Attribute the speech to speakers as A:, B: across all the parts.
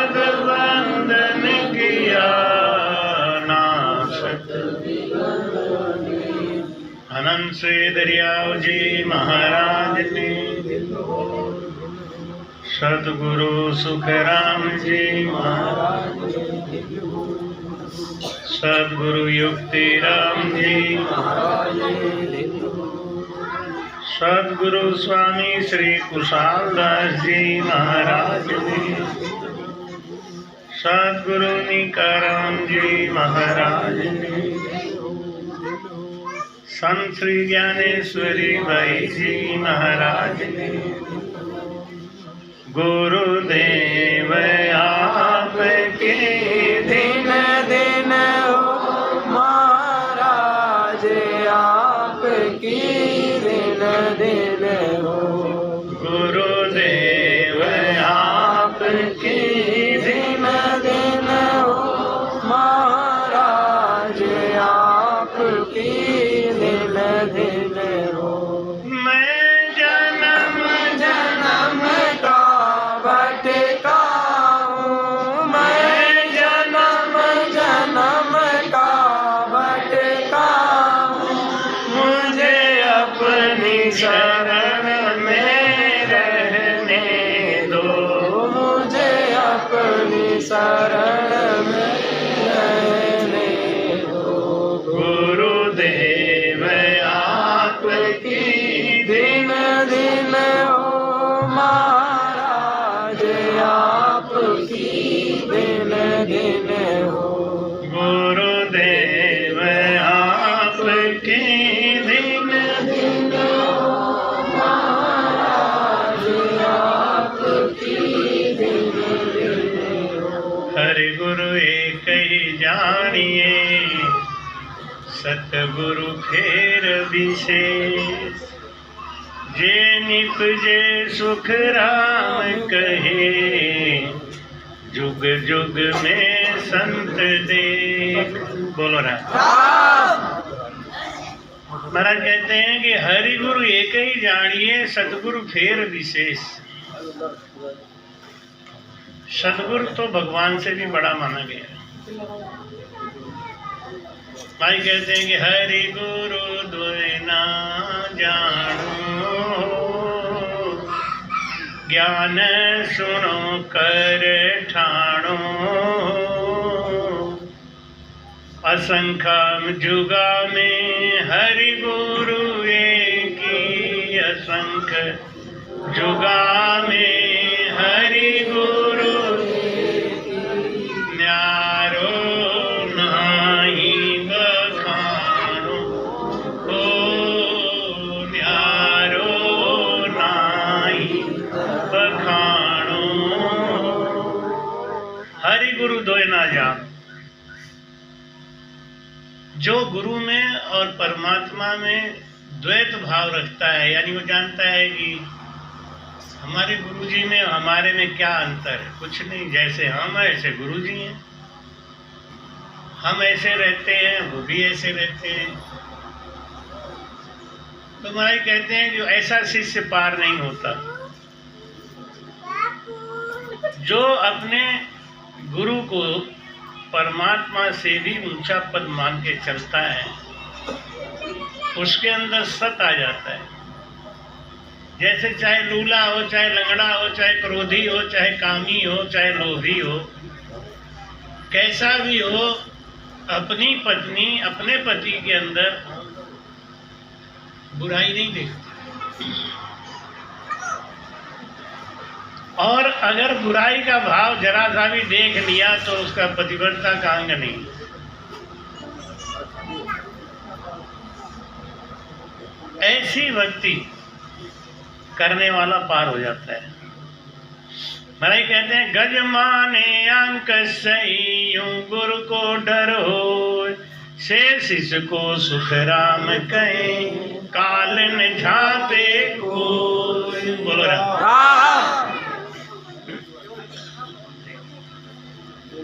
A: पद वंदन किया नासत अनंत श्री दरियाव जी महाराज ने, सतगुरु सुखराम जी महाराज, सतगुरु युक्तिराम जी महाराज, सतगुरु स्वामी श्री कुशालदास जी महाराज ने, सतगुरु निकाराम जी महाराज ने, संत श्री ज्ञानेश्वरी भाई जी महाराज ने, गुरुदेव आपके दिन दिन हो महाराज, आपकी दिन दिन हो गुरुदेव, आपकी दिन दिन हो महाराज, आपकी दिन दिन हो। मैं जन्म जन्म का भटका हूँ, मैं जन्म जन्म का भटका हूँ, मुझे अपनी शरण में रहने दो, मुझे अपनी शरण में रहने दो। गुरुदेव आपकी दिन दिन हो महाराज, आपकी दिन दिन हो गुरुदेव, आपकी दिन दिन हो महाराज, आपकी दिन दिन हो। हरि गुरु एक ही जानिए, सतगुरु फेर विशेष, जे निपजे सुख राम कहे, जुग जुग में संत देख। बोलो राम। महाराज कहते हैं कि हरि गुरु एक ही जानिए, सतगुरु फेर विशेष। सतगुरु तो भगवान से भी बड़ा माना गया। भाई कहते हैं कि हरि गुरु द्वय ना जानो, ज्ञान सुनो कर ठाणो, असंख्य जुगा में हरि गुरु एक ही, असंख्य जुगा में हरि गुरु न्यारो नाही बखानो, ओ न्यारो नाही बखानो। हरि गुरु दोय ना जान। जो गुरु में और परमात्मा में द्वैत भाव रखता है, यानी वो जानता है कि हमारे गुरुजी में हमारे में क्या अंतर है, कुछ नहीं, जैसे हम हैं ऐसे गुरुजी हैं, हम ऐसे रहते हैं वो भी ऐसे रहते हैं। तो महाराज कहते हैं जो ऐसा शिष्य पार नहीं होता, जो अपने गुरु को परमात्मा से भी ऊंचा पद मान के चलता है, उसके अंदर सत आ जाता है। जैसे चाहे लूला हो, चाहे लंगड़ा हो, चाहे क्रोधी हो, चाहे कामी हो, चाहे लोभी हो, कैसा भी हो, अपनी पत्नी अपने पति के अंदर बुराई नहीं देखती। और अगर बुराई का भाव जरा सा भी देख लिया तो उसका पतिव्रता का अंग नहीं। ऐसी भक्ति करने वाला पार हो जाता है। महाराज कहते हैं गज माने अंक सही, यूं गुरु को डर हो, से शिष्य को सुख राम कहे, काल न झापे को। बोलो राम।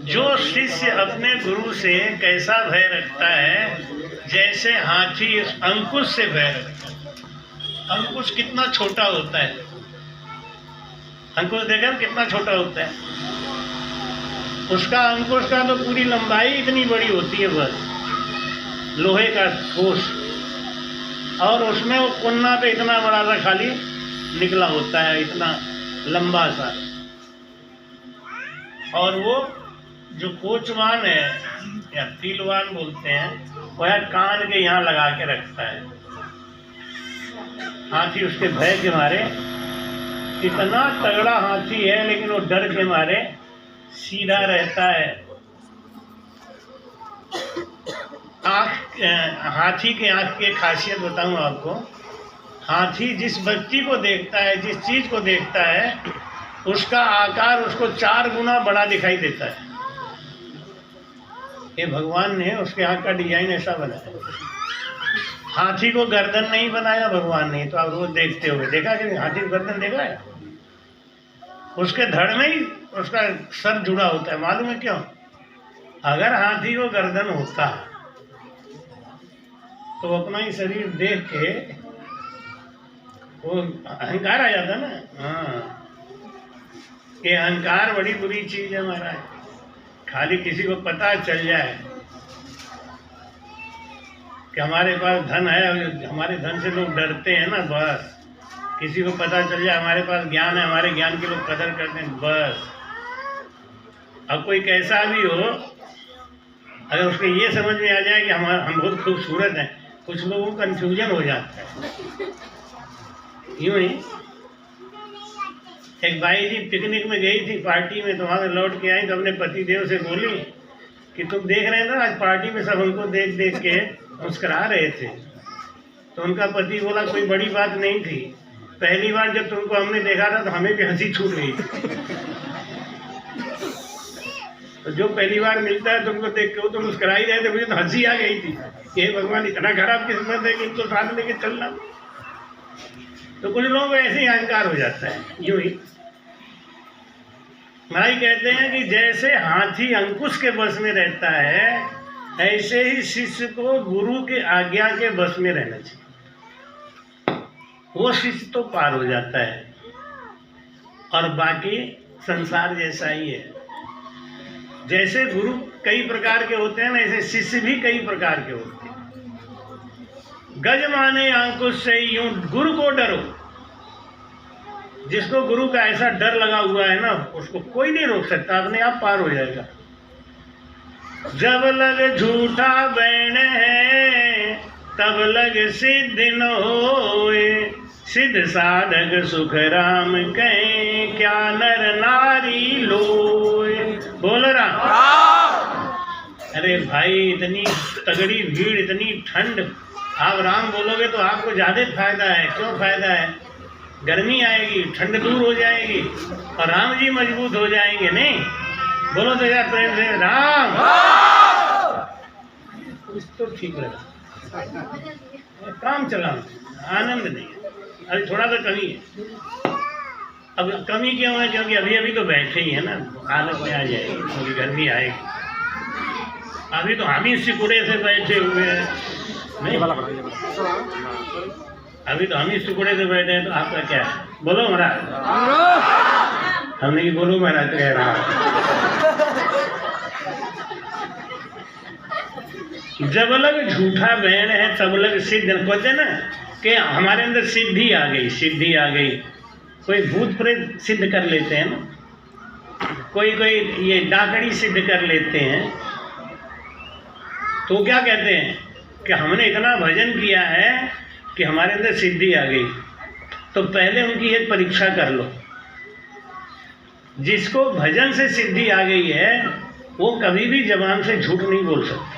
A: जो शिष्य अपने गुरु से कैसा भय रखता है, जैसे हाथी अंकुश से भय रखता है। अंकुश कितना छोटा होता है, अंकुश देखा कितना छोटा होता है, उसका अंकुश का तो पूरी लंबाई इतनी बड़ी होती है, बस लोहे का ठोस, और उसमें वो कुन्ना पे इतना बड़ा सा खाली निकला होता है, इतना लंबा सा। और वो जो कोचवान है या तिलवान बोलते हैं, वह कान के यहाँ लगा के रखता है। हाथी उसके भय के मारे, इतना तगड़ा हाथी है लेकिन वो डर के मारे सीधा रहता है। हाथी के आँख की खासियत बताऊं आपको, हाथी जिस व्यक्ति को देखता है, जिस चीज को देखता है, उसका आकार उसको 4 गुना बड़ा दिखाई देता है। ये भगवान ने उसके आँख का डिजाइन ऐसा बनाया। हाथी को गर्दन नहीं बनाया भगवान ने, तो आप रोज देखते होंगे, देखा कि हाथी को गर्दन देखा है? उसके धड़ में ही उसका सर जुड़ा होता है। मालूम है क्यों? अगर हाथी को गर्दन होता तो अपना ही शरीर देख के वो अहंकार आ जाता ना। हाँ, ये अहंकार बड़ी बुरी चीज है महाराज। खाली किसी को पता चल जाए कि हमारे पास धन है, हमारे धन से लोग डरते हैं ना, बस किसी को पता चल जाए हमारे पास ज्ञान है, हमारे ज्ञान की लोग कदर करते हैं, बस। अब कोई कैसा भी हो, अगर उसको ये समझ में आ जाए कि हम बहुत खूबसूरत हैं, कुछ लोगों को कन्फ्यूजन हो जाता है। यूं ही एक भाई जी पिकनिक में गई थी पार्टी में, तो वहाँ से लौट के आई तो अपने पति देव से बोली कि तुम देख रहे हैं ना आज पार्टी में सब हमको देख देख के मुस्करा रहे थे। तो उनका पति बोला कोई बड़ी बात नहीं थी, पहली बार जब तुमको हमने देखा था तो हमें भी हंसी छूट गई थी। तो जो पहली बार मिलता है तुमको देख के वो तो मुस्करा ही रहे थे, मुझे तो हंसी आ गई थी कि भगवान इतना खराब किस्मत है कि इनको साथ लेके चलना। तो कुछ लोगों को ऐसे ही अहंकार हो जाता है। यूं ही भाई कहते हैं कि जैसे हाथी अंकुश के बस में रहता है, ऐसे ही शिष्य को गुरु के आज्ञा के बस में रहना चाहिए। वो शिष्य तो पार हो जाता है, और बाकी संसार जैसा ही है। जैसे गुरु कई प्रकार के होते हैं ना, ऐसे शिष्य भी कई प्रकार के होते हैं। गज माने अंकुश से यूं गुरु को डरो। जिसको गुरु का ऐसा डर लगा हुआ है ना, उसको कोई नहीं रोक सकता, अपने आप पार हो जाएगा। जब लग झूठा बैण है तब लग सिद्ध न होए, सिद्ध साधक सुख राम कहे क्या नर नारी लोए। बोल राम। अरे भाई इतनी तगड़ी भीड़, इतनी ठंड, आप राम बोलोगे तो आपको ज्यादा फायदा है। क्यों फायदा है? गर्मी आएगी, ठंड दूर हो जाएगी और राम जी मजबूत हो जाएंगे। नहीं बोलो तो यार प्रेम से राम, कुछ तो ठीक लगा, काम चला, आनंद नहीं है। अभी थोड़ा सा कमी है। अब कमी क्यों है? क्योंकि अभी अभी तो बैठे ही है ना, हालत में आ जाएगी, थोड़ी गर्मी आएगी। अभी तो हम ही सिकुड़े से बैठे हुए हैं, नहीं अभी तो हम ही सिकुड़े से बैठे हैं। तो आपका क्या है? बोलो महाराज। हमने की बोलो महाराज कह रहा। जब लग झूठा बहन है तब लग सिद्ध। कहते ना कि हमारे अंदर सिद्धि आ गई, सिद्धि आ गई। कोई भूत प्रेत सिद्ध कर लेते हैं ना, कोई कोई ये डाकड़ी सिद्ध कर लेते हैं। तो क्या कहते हैं कि हमने इतना भजन किया है कि हमारे अंदर सिद्धि आ गई। तो पहले उनकी एक परीक्षा कर लो। जिसको भजन से सिद्धि आ गई है वो कभी भी जबान से झूठ नहीं बोल सकता।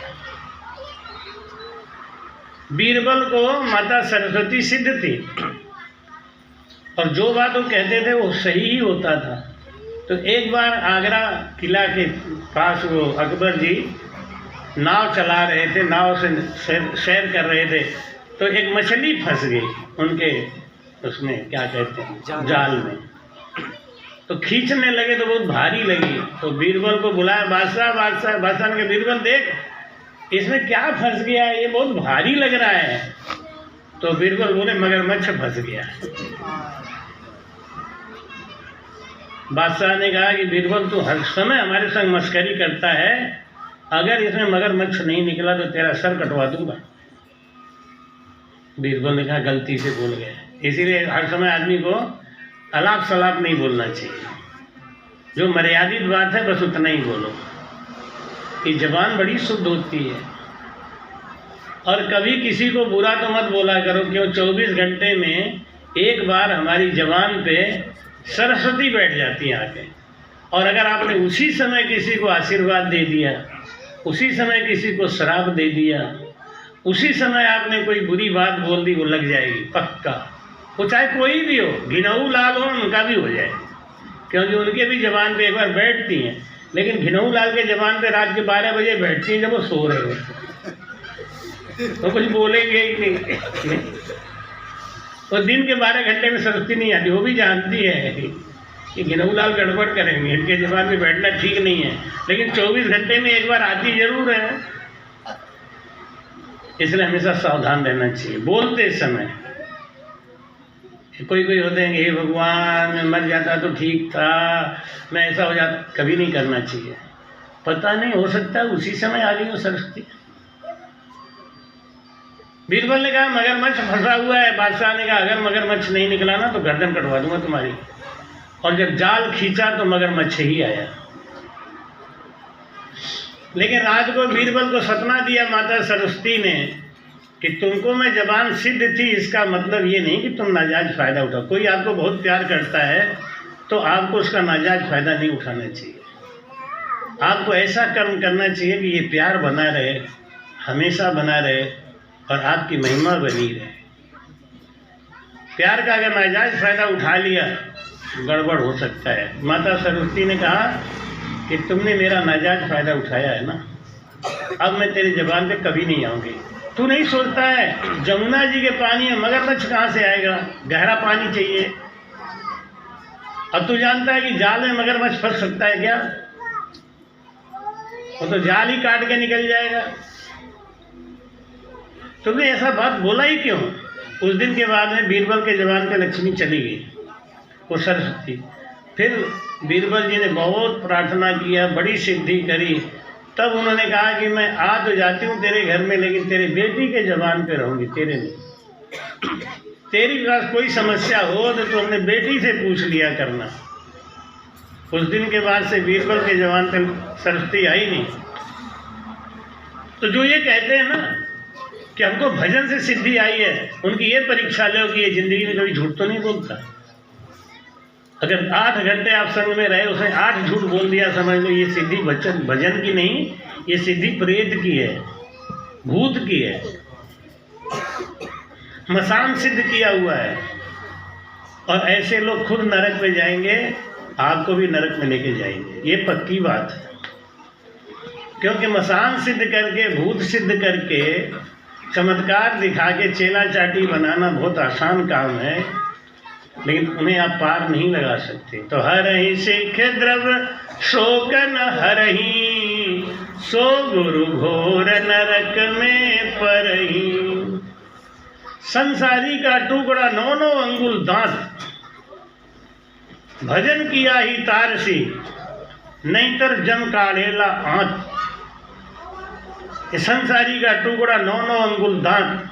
A: बीरबल को माता सरस्वती सिद्ध थी और जो बात वो कहते थे वो सही ही होता था। तो एक बार आगरा किला के पास वो अकबर जी नाव चला रहे थे, नाव से सैर कर रहे थे, तो एक मछली फंस गई उनके उसमें क्या कहते हैं जाल में। तो खींचने लगे तो बहुत भारी लगी। तो बीरबल को बुलाया, बादशाह बादशाह बादशाह ने कहा बीरबल देख इसमें क्या फंस गया है, ये बहुत भारी लग रहा है। तो बीरबल बोले मगरमच्छ फंस गया। बादशाह ने कहा कि बीरबल तू हर समय हमारे संग मस्करी करता है, अगर इसमें मगरमच्छ नहीं निकला तो तेरा सर कटवा दूंगा। बीरबल ने कहा गलती से बोल गए। इसीलिए हर समय आदमी को अलाप सलाप नहीं बोलना चाहिए, जो मर्यादित बात है बस उतना ही बोलो। कि जबान बड़ी शुद्ध होती है, और कभी किसी को बुरा तो मत बोला करो, क्यों 24 घंटे में एक बार हमारी जबान पे सरस्वती बैठ जाती है आके। और अगर आपने उसी समय किसी को आशीर्वाद दे दिया, उसी समय किसी को श्राप दे दिया, उसी समय आपने कोई बुरी बात बोल दी, वो लग जाएगी पक्का। वो चाहे कोई भी हो, घिनऊ लाल हो, उनका भी हो जाए, क्योंकि उनके भी जबान पे एक बार बैठती हैं। लेकिन घिनऊ लाल के जबान पे रात के 12 बजे बैठती हैं जब वो सो रहे हो, तो कुछ बोलेंगे ही नहीं। और दिन के 12 घंटे में सरस्वती नहीं आती, वो भी जानती है कि घिनऊ लाल गड़बड़ करेंगे, इनके जबान पे बैठना ठीक नहीं है, लेकिन 24 घंटे में एक बार आती जरूर है। इसलिए हमेशा सावधान रहना चाहिए बोलते समय। कोई कोई होते हैं कि हे भगवान मैं मर जाता तो ठीक था, मैं ऐसा हो जाता, कभी नहीं करना चाहिए। पता नहीं, हो सकता है उसी समय आ गई हो सरस्वती। बीरबल ने कहा मगरमच्छ फंसा हुआ है। बादशाह ने कहा अगर मगरमच्छ नहीं निकला ना तो गर्दन कटवा दूंगा तुम्हारी। और जब जाल खींचा तो मगरमच्छ ही आया। लेकिन रात को बीरबल को सपना दिया माता सरस्वती ने कि तुमको मैं जबान सिद्ध थी, इसका मतलब ये नहीं कि तुम नाजायज फ़ायदा उठाओ। कोई आपको बहुत प्यार करता है तो आपको उसका नाजायज फ़ायदा नहीं उठाना चाहिए। आपको ऐसा कर्म करना चाहिए कि ये प्यार बना रहे, हमेशा बना रहे, और आपकी महिमा बनी रहे। प्यार का अगर नाजायज फ़ायदा उठा लिया गड़बड़ हो सकता है। माता सरस्वती ने कहा कि तुमने मेरा नाजायज फ़ायदा उठाया है ना, अब मैं तेरी ज़बान पे कभी नहीं आऊँगी। तू नहीं सोचता है जमुना जी के पानी में मगरमच्छ कहाँ से आएगा, गहरा पानी चाहिए। अब तू जानता है कि जाल में मगरमच्छ फंस सकता है क्या? वो तो जाल ही काट के निकल जाएगा। तुमने ऐसा बात बोला ही क्यों? उस दिन के बाद में बीरबल के जबान पे लक्ष्मी चली गई, वो सरस्वती। फिर बीरबल जी ने बहुत प्रार्थना किया, बड़ी सिद्धि करी, तब उन्होंने कहा कि मैं आ तो जाती हूँ तेरे घर में, लेकिन तेरे बेटी के जबान पे रहूँगी, तेरे नहीं। तेरी पास कोई समस्या हो तो तू अपने बेटी से पूछ लिया करना। उस दिन के बाद से बीरबल के जबान पे सरस्वती आई नहीं। तो जो ये कहते हैं ना कि हमको भजन से सिद्धि आई है, उनकी ये परीक्षा लो कि ये जिंदगी में कभी झूठ तो नहीं बोलता। अगर 8 घंटे आप संग में रहे, उसने 8 झूठ बोल दिया, समझ लो ये सिद्धि भजन की नहीं, ये सिद्धि प्रेत की है, भूत की है, मसान सिद्ध किया हुआ है। और ऐसे लोग खुद नरक में जाएंगे, आपको भी नरक में लेके जाएंगे, ये पक्की बात है। क्योंकि मसान सिद्ध करके, भूत सिद्ध करके, चमत्कार दिखा के चेला चाटी बनाना बहुत आसान काम है, लेकिन उन्हें आप पार नहीं लगा सकते। तो हरहि सिख द्रव शोक न हरहि, सो गुरु घोर नरक में परहि। संसारी का टुकड़ा 9 अंगुल दांत, भजन किया ही तारसी, नहींतर जम काढ़ेला आंत। संसारी का टुकड़ा 9 अंगुल दांत,